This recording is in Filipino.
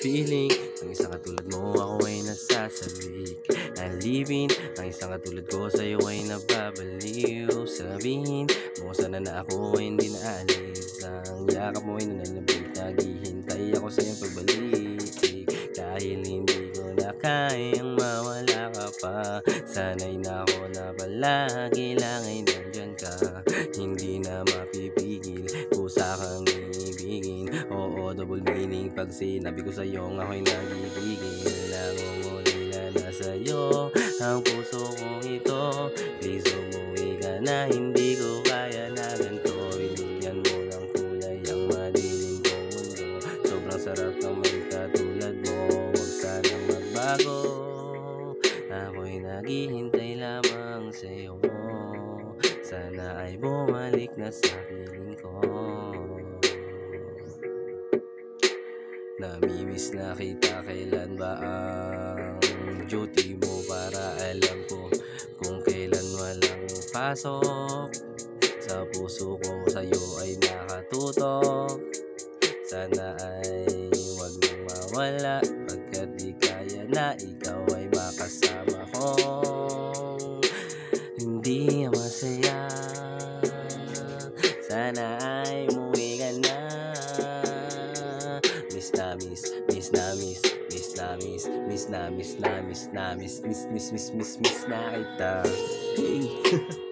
feeling. Ang isang katulad mo ako ay nasasabik. Alipin, ang isang katulad ko sa'yo ay nababaliw. Sabihin mo sana na ako ay hindi naalis. Ang yakap mo ay nananabik, naghihintay ako sa iyong pagbalik. Dahil hindi ko na kayang mawala ka pa. Sanay na ako na palagi lang ay nandyan ka. Hindi na mapipigil, kusa kang iibigin. Oo, double meaning pag sinabi ko sa'yo ako'y nagigigil. Nangungulila na sa'yo ang puso kong ito. Please umuwi ka na, hindi ko kaya na ganito. Binigyan mo ng kulay ang madilim kong mundo. Sobrang sarap ng may katulad mo, huwag sanang magbago. Ako'y naghihintay lamang sa'yo. Sana ay bumalik na sa piling ko. Namimiss na kita, kailan ba ang duty mo? Para alam ko kung kailan walang pasok. Sa puso ko sa'yo ay nakatutok. Sana ay wag nang mawala, pagkat di kaya na ikaw ay makasama ko. Hindi masaya, sana ay umuwi ka na. Miss na miss, miss na miss, miss na miss, miss na miss na miss na miss, miss na kita. Hey.